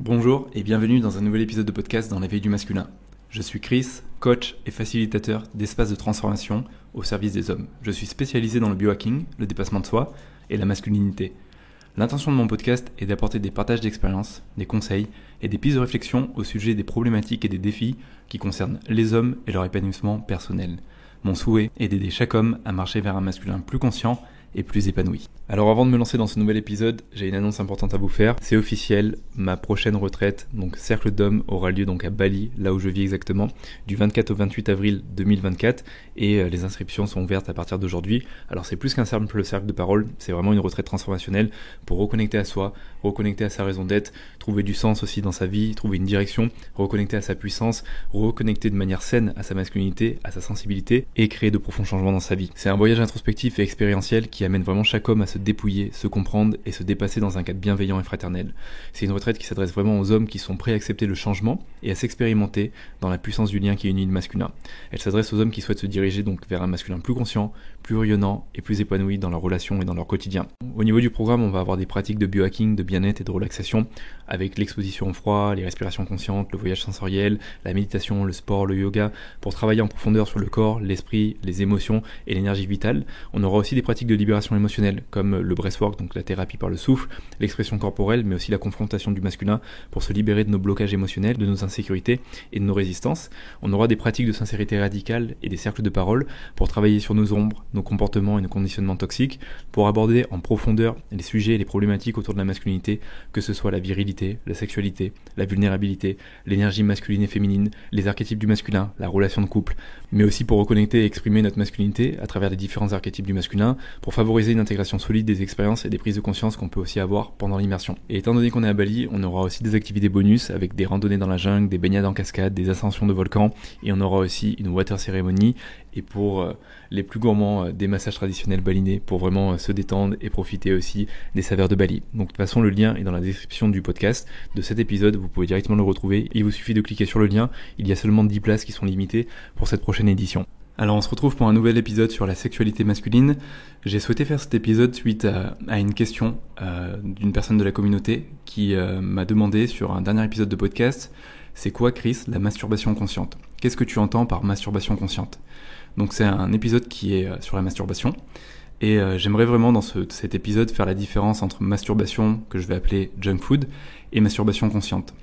Bonjour et bienvenue dans un nouvel épisode de podcast dans l'éveil du masculin. Je suis Chris, coach et facilitateur d'espaces de transformation au service des hommes. Je suis spécialisé dans le biohacking, le dépassement de soi et la masculinité. L'intention de mon podcast est d'apporter des partages d'expériences, des conseils et des pistes de réflexion au sujet des problématiques et des défis qui concernent les hommes et leur épanouissement personnel. Mon souhait est d'aider chaque homme à marcher vers un masculin plus conscient et plus épanoui. Alors avant de me lancer dans ce nouvel épisode, j'ai une annonce importante à vous faire. C'est officiel, ma prochaine retraite, donc Cercle d'Hommes, aura lieu donc à Bali, là où je vis exactement, du 24 au 28 avril 2024 et les inscriptions sont ouvertes à partir d'aujourd'hui. Alors c'est plus qu'un simple cercle de parole, c'est vraiment une retraite transformationnelle pour reconnecter à soi, reconnecter à sa raison d'être, trouver du sens aussi dans sa vie, trouver une direction, reconnecter à sa puissance, reconnecter de manière saine à sa masculinité, à sa sensibilité et créer de profonds changements dans sa vie. C'est un voyage introspectif et expérientiel qui amène vraiment chaque homme à se dépouiller, se comprendre et se dépasser dans un cadre bienveillant et fraternel. C'est une retraite qui s'adresse vraiment aux hommes qui sont prêts à accepter le changement et à s'expérimenter dans la puissance du lien qui unit le masculin. Elle s'adresse aux hommes qui souhaitent se diriger donc vers un masculin plus conscient, plus rayonnant et plus épanoui dans leurs relations et dans leur quotidien. Au niveau du programme, on va avoir des pratiques de biohacking, de bien-être et de relaxation avec l'exposition au froid, les respirations conscientes, le voyage sensoriel, la méditation, le sport, le yoga pour travailler en profondeur sur le corps, l'esprit, les émotions et l'énergie vitale. On aura aussi des pratiques de libération émotionnelle comme le breathwork, donc la thérapie par le souffle, l'expression corporelle, mais aussi la confrontation du masculin pour se libérer de nos blocages émotionnels, de nos insécurités et de nos résistances. On aura des pratiques de sincérité radicale et des cercles de parole pour travailler sur nos ombres, nos comportements et nos conditionnements toxiques, pour aborder en profondeur les sujets et les problématiques autour de la masculinité, que ce soit la virilité, la sexualité, la vulnérabilité, l'énergie masculine et féminine, les archétypes du masculin, la relation de couple, mais aussi pour reconnecter et exprimer notre masculinité à travers les différents archétypes du masculin, pour favoriser une intégration solide des expériences et des prises de conscience qu'on peut aussi avoir pendant l'immersion. Et étant donné qu'on est à Bali, on aura aussi des activités bonus avec des randonnées dans la jungle, des baignades en cascade, des ascensions de volcans, et on aura aussi une water ceremony, et pour les plus gourmands, des massages traditionnels balinais pour vraiment se détendre et profiter aussi des saveurs de Bali. Donc de toute façon, le lien est dans la description du podcast de cet épisode, vous pouvez directement le retrouver, il vous suffit de cliquer sur le lien, il y a seulement 10 places qui sont limitées pour cette prochaine édition. Alors on se retrouve pour un nouvel épisode sur la sexualité masculine. J'ai souhaité faire cet épisode suite à une question d'une personne de la communauté qui m'a demandé sur un dernier épisode de podcast, c'est quoi Chris la masturbation consciente ? Qu'est-ce que tu entends par masturbation consciente ? Donc c'est un épisode qui est sur la masturbation et j'aimerais vraiment dans cet épisode faire la différence entre masturbation que je vais appeler junk food et masturbation consciente.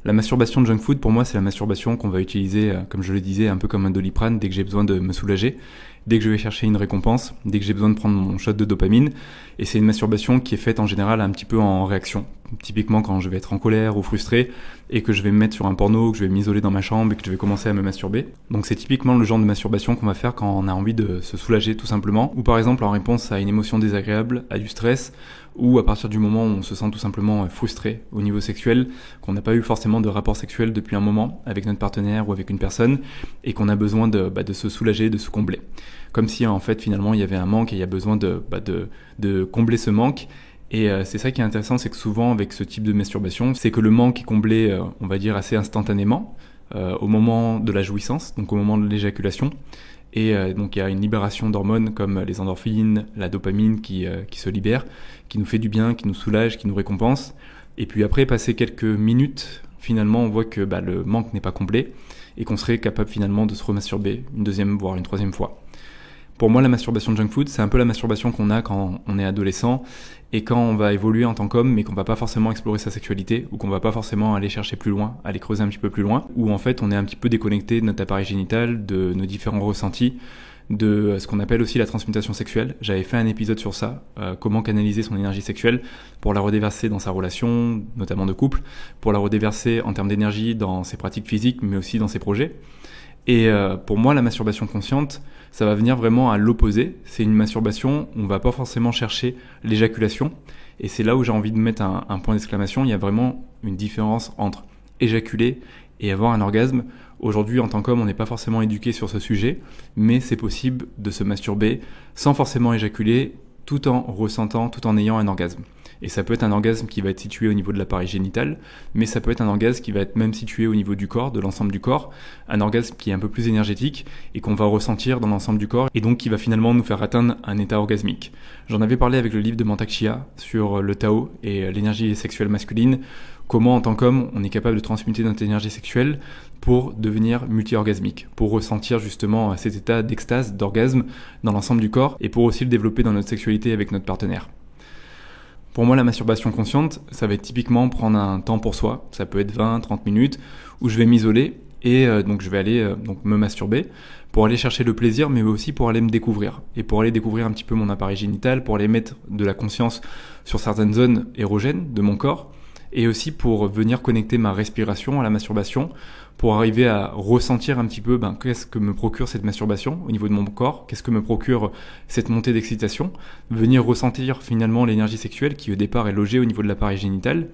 La masturbation de junk food, pour moi, c'est la masturbation qu'on va utiliser, comme je le disais, un peu comme un Doliprane, dès que j'ai besoin de me soulager, dès que je vais chercher une récompense, dès que j'ai besoin de prendre mon shot de dopamine. Et c'est une masturbation qui est faite en général un petit peu en réaction. Typiquement quand je vais être en colère ou frustré et que je vais me mettre sur un porno, que je vais m'isoler dans ma chambre et que je vais commencer à me masturber. Donc c'est typiquement le genre de masturbation qu'on va faire quand on a envie de se soulager tout simplement. Ou par exemple en réponse à une émotion désagréable, à du stress, ou à partir du moment où on se sent tout simplement frustré au niveau sexuel, qu'on n'a pas eu forcément de rapport sexuel depuis un moment avec notre partenaire ou avec une personne, et qu'on a besoin de se soulager, de se combler. Comme si en fait finalement il y avait un manque et il y a besoin de combler ce manque. Et c'est ça qui est intéressant, c'est que souvent avec ce type de masturbation, c'est que le manque est comblé, on va dire assez instantanément, au moment de la jouissance, donc au moment de l'éjaculation. Et donc il y a une libération d'hormones comme les endorphines, la dopamine qui se libère, qui nous fait du bien, qui nous soulage, qui nous récompense. Et puis après, passer quelques minutes, finalement on voit que le manque n'est pas comblé et qu'on serait capable finalement de se remasturber une deuxième voire une troisième fois. Pour moi, la masturbation de junk food, c'est un peu la masturbation qu'on a quand on est adolescent et quand on va évoluer en tant qu'homme, mais qu'on va pas forcément explorer sa sexualité ou qu'on va pas forcément aller chercher plus loin, aller creuser un petit peu plus loin, où en fait on est un petit peu déconnecté de notre appareil génital, de nos différents ressentis, de ce qu'on appelle aussi la transmutation sexuelle. J'avais fait un épisode sur ça, comment canaliser son énergie sexuelle pour la redéverser dans sa relation, notamment de couple, pour la redéverser en termes d'énergie dans ses pratiques physiques, mais aussi dans ses projets. Et pour moi, la masturbation consciente, ça va venir vraiment à l'opposé. C'est une masturbation où on va pas forcément chercher l'éjaculation. Et c'est là où j'ai envie de mettre un point d'exclamation. Il y a vraiment une différence entre éjaculer et avoir un orgasme. Aujourd'hui, en tant qu'homme, on n'est pas forcément éduqué sur ce sujet, mais c'est possible de se masturber sans forcément éjaculer, tout en ressentant, tout en ayant un orgasme. Et ça peut être un orgasme qui va être situé au niveau de l'appareil génital, mais ça peut être un orgasme qui va être même situé au niveau du corps, de l'ensemble du corps, un orgasme qui est un peu plus énergétique et qu'on va ressentir dans l'ensemble du corps et donc qui va finalement nous faire atteindre un état orgasmique. J'en avais parlé avec le livre de Mantak Chia sur le Tao et l'énergie sexuelle masculine, comment en tant qu'homme on est capable de transmuter notre énergie sexuelle pour devenir multi-orgasmique, pour ressentir justement cet état d'extase, d'orgasme dans l'ensemble du corps et pour aussi le développer dans notre sexualité avec notre partenaire. Pour moi, la masturbation consciente, ça va être typiquement prendre un temps pour soi, ça peut être 20-30 minutes, où je vais m'isoler et donc je vais aller me masturber pour aller chercher le plaisir, mais aussi pour aller me découvrir et pour aller découvrir un petit peu mon appareil génital, pour aller mettre de la conscience sur certaines zones érogènes de mon corps et aussi pour venir connecter ma respiration à la masturbation, pour arriver à ressentir un petit peu qu'est-ce que me procure cette masturbation au niveau de mon corps, qu'est-ce que me procure cette montée d'excitation, venir ressentir finalement l'énergie sexuelle qui au départ est logée au niveau de l'appareil génital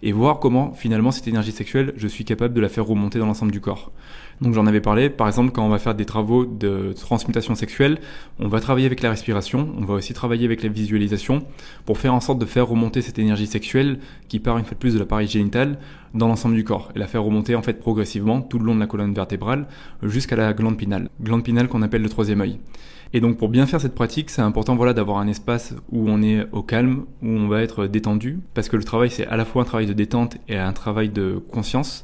et voir comment finalement cette énergie sexuelle, je suis capable de la faire remonter dans l'ensemble du corps. Donc j'en avais parlé, par exemple quand on va faire des travaux de transmutation sexuelle, on va travailler avec la respiration, on va aussi travailler avec la visualisation pour faire en sorte de faire remonter cette énergie sexuelle qui part une fois de plus de l'appareil génital dans l'ensemble du corps et la faire remonter en fait progressivement tout le long de la colonne vertébrale jusqu'à la glande pinale qu'on appelle le troisième œil. Et donc pour bien faire cette pratique, c'est important d'avoir un espace où on est au calme, où on va être détendu, parce que le travail c'est à la fois un travail de détente et un travail de conscience.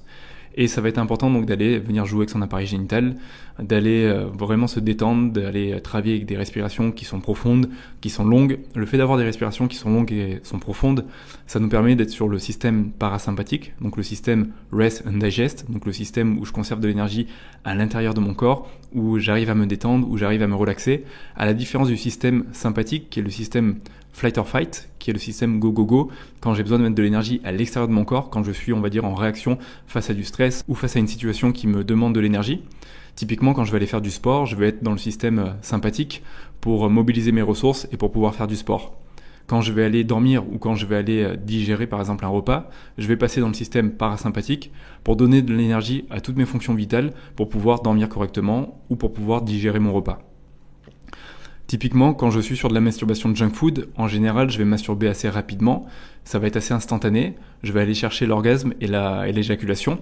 Et ça va être important donc d'aller venir jouer avec son appareil génital, d'aller vraiment se détendre, d'aller travailler avec des respirations qui sont profondes, qui sont longues. Le fait d'avoir des respirations qui sont longues et sont profondes, ça nous permet d'être sur le système parasympathique, donc le système Rest and Digest, donc le système où je conserve de l'énergie à l'intérieur de mon corps, où j'arrive à me détendre, où j'arrive à me relaxer, à la différence du système sympathique qui est le système Flight or Fight, qui est le système go-go-go, quand j'ai besoin de mettre de l'énergie à l'extérieur de mon corps, quand je suis, on va dire, en réaction face à du stress ou face à une situation qui me demande de l'énergie. Typiquement, quand je vais aller faire du sport, je vais être dans le système sympathique pour mobiliser mes ressources et pour pouvoir faire du sport. Quand je vais aller dormir ou quand je vais aller digérer par exemple un repas, je vais passer dans le système parasympathique pour donner de l'énergie à toutes mes fonctions vitales pour pouvoir dormir correctement ou pour pouvoir digérer mon repas. Typiquement, quand je suis sur de la masturbation de junk food, en général, je vais masturber assez rapidement. Ça va être assez instantané. Je vais aller chercher l'orgasme et l'éjaculation.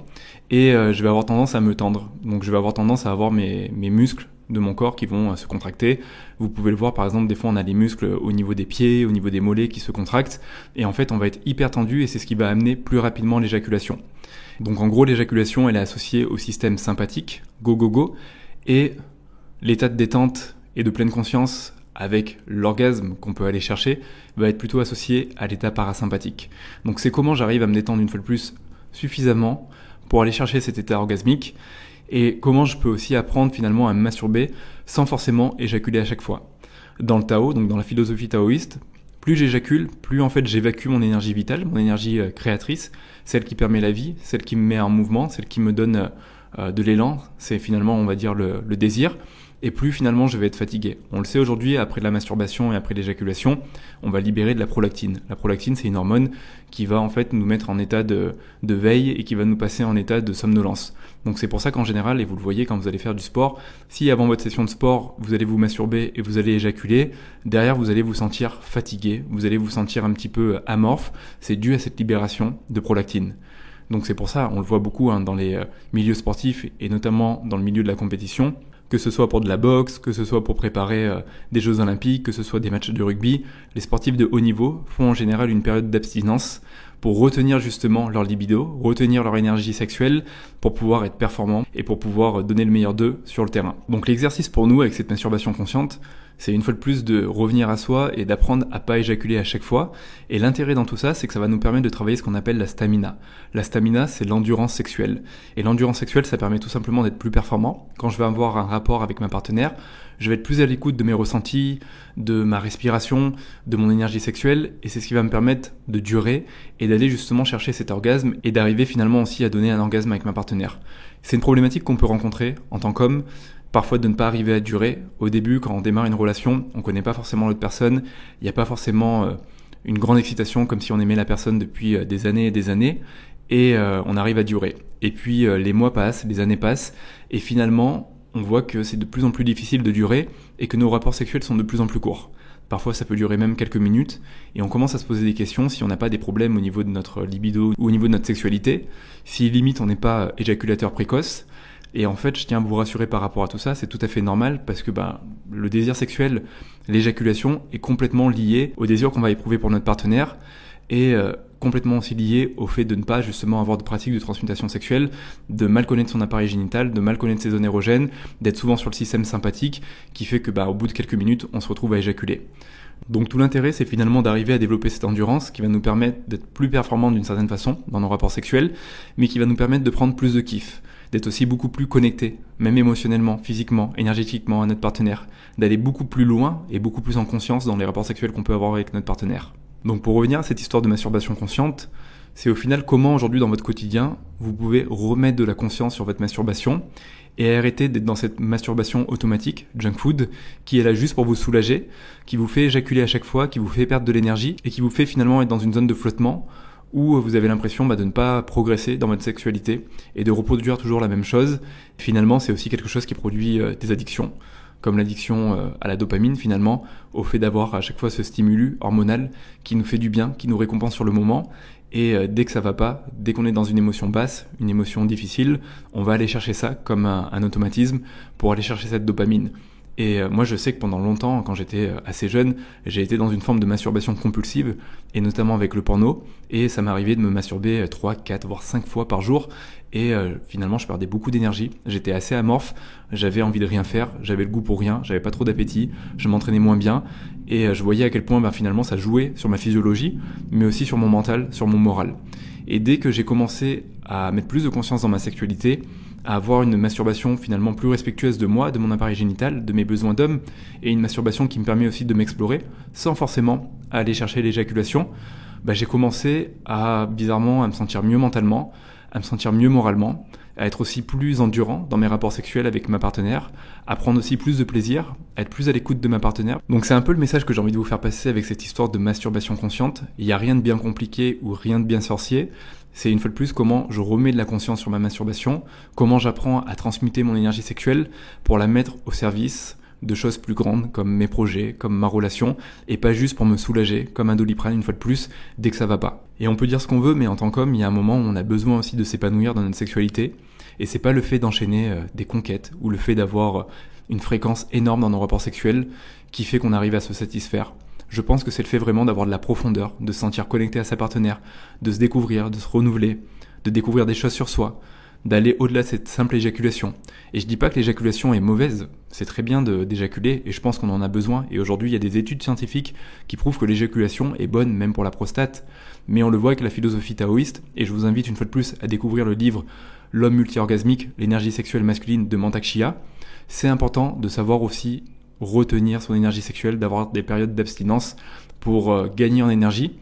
Et je vais avoir tendance à me tendre. Donc, je vais avoir tendance à avoir mes muscles de mon corps qui vont se contracter. Vous pouvez le voir, par exemple, des fois, on a les muscles au niveau des pieds, au niveau des mollets qui se contractent. Et en fait, on va être hyper tendu et c'est ce qui va amener plus rapidement l'éjaculation. Donc, en gros, l'éjaculation, elle est associée au système sympathique, go-go-go, et l'état de détente et de pleine conscience avec l'orgasme qu'on peut aller chercher va être plutôt associé à l'état parasympathique. Donc c'est comment j'arrive à me détendre une fois de plus suffisamment pour aller chercher cet état orgasmique et comment je peux aussi apprendre finalement à me masturber sans forcément éjaculer à chaque fois. Dans le Tao, donc dans la philosophie taoïste, plus j'éjacule, plus en fait j'évacue mon énergie vitale, mon énergie créatrice, celle qui permet la vie, celle qui me met en mouvement, celle qui me donne de l'élan, c'est finalement on va dire le désir. Et plus finalement je vais être fatigué. On le sait aujourd'hui, après la masturbation et après l'éjaculation, on va libérer de la prolactine. La prolactine, c'est une hormone qui va en fait nous mettre en état de veille et qui va nous passer en état de somnolence. Donc c'est pour ça qu'en général, et vous le voyez quand vous allez faire du sport, si avant votre session de sport, vous allez vous masturber et vous allez éjaculer, derrière vous allez vous sentir fatigué, vous allez vous sentir un petit peu amorphe, c'est dû à cette libération de prolactine. Donc c'est pour ça, on le voit beaucoup dans les milieux sportifs et notamment dans le milieu de la compétition, que ce soit pour de la boxe, que ce soit pour préparer des Jeux Olympiques, que ce soit des matchs de rugby, les sportifs de haut niveau font en général une période d'abstinence pour retenir justement leur libido, retenir leur énergie sexuelle, pour pouvoir être performants et pour pouvoir donner le meilleur d'eux sur le terrain. Donc l'exercice pour nous avec cette masturbation consciente, c'est une fois de plus de revenir à soi et d'apprendre à pas éjaculer à chaque fois. Et l'intérêt dans tout ça, c'est que ça va nous permettre de travailler ce qu'on appelle la stamina. La stamina, c'est l'endurance sexuelle. Et l'endurance sexuelle, ça permet tout simplement d'être plus performant. Quand je vais avoir un rapport avec ma partenaire, je vais être plus à l'écoute de mes ressentis, de ma respiration, de mon énergie sexuelle. Et c'est ce qui va me permettre de durer et d'aller justement chercher cet orgasme et d'arriver finalement aussi à donner un orgasme avec ma partenaire. C'est une problématique qu'on peut rencontrer en tant qu'homme, parfois de ne pas arriver à durer. Au début, quand on démarre une relation, on connaît pas forcément l'autre personne, il n'y a pas forcément une grande excitation comme si on aimait la personne depuis des années et des années, et on arrive à durer. Et puis les mois passent, les années passent, et finalement, on voit que c'est de plus en plus difficile de durer, et que nos rapports sexuels sont de plus en plus courts. Parfois, ça peut durer même quelques minutes, et on commence à se poser des questions si on n'a pas des problèmes au niveau de notre libido ou au niveau de notre sexualité, si limite on n'est pas éjaculateur précoce. Et en fait, je tiens à vous rassurer par rapport à tout ça, c'est tout à fait normal parce que le désir sexuel, l'éjaculation est complètement lié au désir qu'on va éprouver pour notre partenaire. Et complètement aussi lié au fait de ne pas justement avoir de pratique de transmutation sexuelle, de mal connaître son appareil génital, de mal connaître ses zones érogènes, d'être souvent sur le système sympathique, qui fait que au bout de quelques minutes, on se retrouve à éjaculer. Donc tout l'intérêt, c'est finalement d'arriver à développer cette endurance qui va nous permettre d'être plus performants d'une certaine façon dans nos rapports sexuels, mais qui va nous permettre de prendre plus de kiff, d'être aussi beaucoup plus connectés, même émotionnellement, physiquement, énergétiquement à notre partenaire, d'aller beaucoup plus loin et beaucoup plus en conscience dans les rapports sexuels qu'on peut avoir avec notre partenaire. Donc pour revenir à cette histoire de masturbation consciente, c'est au final comment aujourd'hui dans votre quotidien, vous pouvez remettre de la conscience sur votre masturbation et arrêter d'être dans cette masturbation automatique, junk food, qui est là juste pour vous soulager, qui vous fait éjaculer à chaque fois, qui vous fait perdre de l'énergie et qui vous fait finalement être dans une zone de flottement où vous avez l'impression de ne pas progresser dans votre sexualité et de reproduire toujours la même chose. Finalement, c'est aussi quelque chose qui produit des addictions, comme l'addiction à la dopamine finalement, au fait d'avoir à chaque fois ce stimulus hormonal qui nous fait du bien, qui nous récompense sur le moment. Et dès que ça va pas, dès qu'on est dans une émotion basse, une émotion difficile, on va aller chercher ça comme un automatisme pour aller chercher cette dopamine. Et moi je sais que pendant longtemps, quand j'étais assez jeune, j'ai été dans une forme de masturbation compulsive, et notamment avec le porno, et ça m'arrivait de me masturber 3, 4, voire 5 fois par jour, et finalement je perdais beaucoup d'énergie, j'étais assez amorphe, j'avais envie de rien faire, j'avais le goût pour rien, j'avais pas trop d'appétit, je m'entraînais moins bien, et je voyais à quel point finalement ça jouait sur ma physiologie, mais aussi sur mon mental, sur mon moral. Et dès que j'ai commencé à mettre plus de conscience dans ma sexualité, à avoir une masturbation finalement plus respectueuse de moi, de mon appareil génital, de mes besoins d'homme, et une masturbation qui me permet aussi de m'explorer, sans forcément aller chercher l'éjaculation, j'ai commencé bizarrement à me sentir mieux mentalement, à me sentir mieux moralement, à être aussi plus endurant dans mes rapports sexuels avec ma partenaire, à prendre aussi plus de plaisir, à être plus à l'écoute de ma partenaire. Donc c'est un peu le message que j'ai envie de vous faire passer avec cette histoire de masturbation consciente. Il n'y a rien de bien compliqué ou rien de bien sorcier. C'est une fois de plus comment je remets de la conscience sur ma masturbation, comment j'apprends à transmuter mon énergie sexuelle pour la mettre au service de choses plus grandes comme mes projets, comme ma relation, et pas juste pour me soulager, comme un Doliprane une fois de plus, dès que ça va pas. Et on peut dire ce qu'on veut, mais en tant qu'homme, il y a un moment où on a besoin aussi de s'épanouir dans notre sexualité, et c'est pas le fait d'enchaîner des conquêtes, ou le fait d'avoir une fréquence énorme dans nos rapports sexuels qui fait qu'on arrive à se satisfaire. Je pense que c'est le fait vraiment d'avoir de la profondeur, de se sentir connecté à sa partenaire, de se découvrir, de se renouveler, de découvrir des choses sur soi, d'aller au-delà de cette simple éjaculation. Et je dis pas que l'éjaculation est mauvaise, c'est très bien d'éjaculer et je pense qu'on en a besoin. Et aujourd'hui, il y a des études scientifiques qui prouvent que l'éjaculation est bonne même pour la prostate. Mais on le voit avec la philosophie taoïste et je vous invite une fois de plus à découvrir le livre L'homme multi-orgasmique, l'énergie sexuelle masculine de Mantak Chia. C'est important de savoir aussi retenir son énergie sexuelle, d'avoir des périodes d'abstinence pour gagner en énergie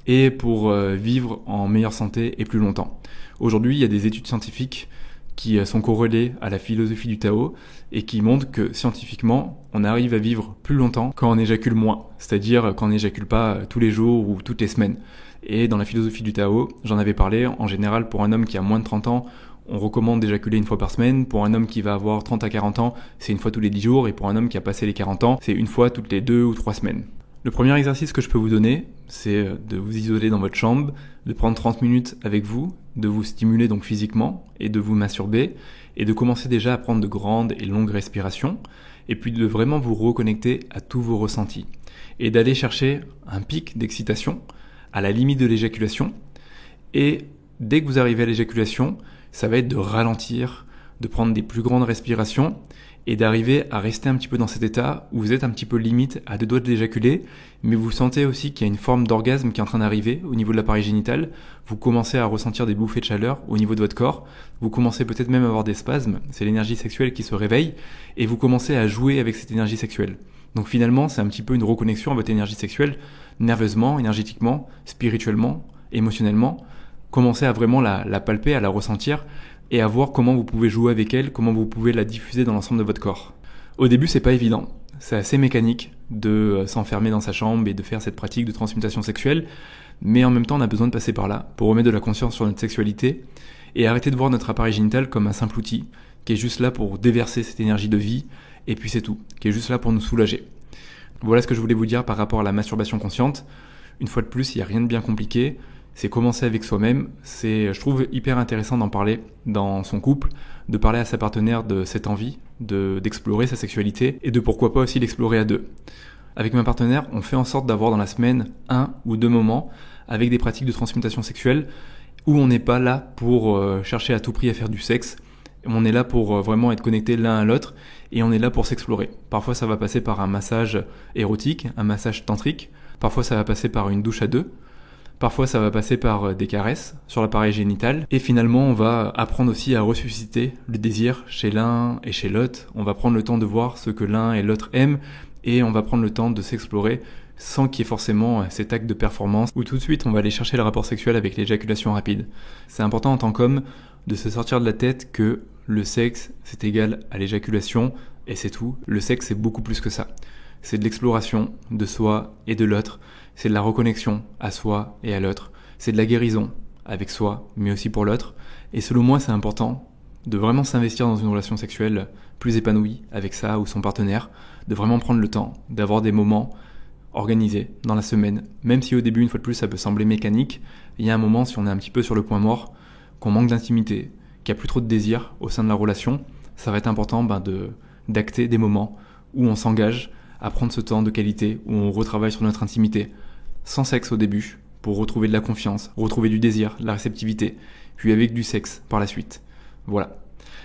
et pour vivre en meilleure santé et plus longtemps. Aujourd'hui, il y a des études scientifiques qui sont corrélées à la philosophie du Tao et qui montrent que scientifiquement, on arrive à vivre plus longtemps quand on éjacule moins, c'est-à-dire quand on n'éjacule pas tous les jours ou toutes les semaines. Et dans la philosophie du Tao, j'en avais parlé, en général pour un homme qui a moins de 30 ans, on recommande d'éjaculer une fois par semaine. Pour un homme qui va avoir 30 à 40 ans, c'est une fois tous les 10 jours. Et pour un homme qui a passé les 40 ans, c'est une fois toutes les 2 ou 3 semaines. Le premier exercice que je peux vous donner, c'est de vous isoler dans votre chambre, de prendre 30 minutes avec vous, de vous stimuler donc physiquement et de vous masturber et de commencer déjà à prendre de grandes et longues respirations et puis de vraiment vous reconnecter à tous vos ressentis et d'aller chercher un pic d'excitation à la limite de l'éjaculation et dès que vous arrivez à l'éjaculation, ça va être de ralentir, de prendre des plus grandes respirations et d'arriver à rester un petit peu dans cet état où vous êtes un petit peu limite à 2 doigts d'éjaculer, mais vous sentez aussi qu'il y a une forme d'orgasme qui est en train d'arriver au niveau de l'appareil génital. Vous commencez à ressentir des bouffées de chaleur au niveau de votre corps. Vous commencez peut-être même à avoir des spasmes. C'est l'énergie sexuelle qui se réveille et vous commencez à jouer avec cette énergie sexuelle. Donc finalement, c'est un petit peu une reconnexion à votre énergie sexuelle, nerveusement, énergétiquement, spirituellement, émotionnellement. Commencez à vraiment la palper, à la ressentir et à voir comment vous pouvez jouer avec elle, comment vous pouvez la diffuser dans l'ensemble de votre corps. Au début, c'est pas évident. C'est assez mécanique de s'enfermer dans sa chambre et de faire cette pratique de transmutation sexuelle, mais en même temps, on a besoin de passer par là pour remettre de la conscience sur notre sexualité et arrêter de voir notre appareil génital comme un simple outil qui est juste là pour déverser cette énergie de vie et puis c'est tout, qui est juste là pour nous soulager. Voilà ce que je voulais vous dire par rapport à la masturbation consciente. Une fois de plus, il n'y a rien de bien compliqué. C'est commencer avec soi-même. Je trouve hyper intéressant d'en parler dans son couple, de parler à sa partenaire de cette envie d'explorer sa sexualité et de pourquoi pas aussi l'explorer à 2. Avec ma partenaire, on fait en sorte d'avoir dans la semaine 1 ou 2 moments avec des pratiques de transmutation sexuelle où on n'est pas là pour chercher à tout prix à faire du sexe. On est là pour vraiment être connecté l'un à l'autre et on est là pour s'explorer. Parfois ça va passer par un massage érotique, un massage tantrique. Parfois ça va passer par une douche à deux. Parfois ça va passer par des caresses sur l'appareil génital. Et finalement on va apprendre aussi à ressusciter le désir chez l'un et chez l'autre. On va prendre le temps de voir ce que l'un et l'autre aiment et on va prendre le temps de s'explorer sans qu'il y ait forcément cet acte de performance où tout de suite on va aller chercher le rapport sexuel avec l'éjaculation rapide. C'est important en tant qu'homme de se sortir de la tête que le sexe c'est égal à l'éjaculation et c'est tout. Le sexe c'est beaucoup plus que ça. C'est de l'exploration de soi et de l'autre, c'est de la reconnexion à soi et à l'autre, c'est de la guérison avec soi mais aussi pour l'autre. Et selon moi c'est important de vraiment s'investir dans une relation sexuelle plus épanouie avec ça ou son partenaire, de vraiment prendre le temps, d'avoir des moments organisés dans la semaine, même si au début une fois de plus ça peut sembler mécanique, il y a un moment si on est un petit peu sur le point mort, qu'on manque d'intimité, qu'il n'y a plus trop de désir au sein de la relation, ça va être important d'acter des moments où on s'engage à prendre ce temps de qualité, où on retravaille sur notre intimité, sans sexe au début, pour retrouver de la confiance, retrouver du désir, la réceptivité, puis avec du sexe par la suite. Voilà.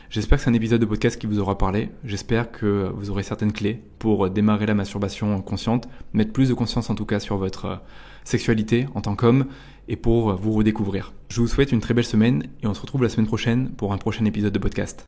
J'espère que c'est un épisode de podcast qui vous aura parlé. J'espère que vous aurez certaines clés pour démarrer la masturbation consciente, mettre plus de conscience en tout cas sur votre sexualité en tant qu'homme et pour vous redécouvrir. Je vous souhaite une très belle semaine et on se retrouve la semaine prochaine pour un prochain épisode de podcast.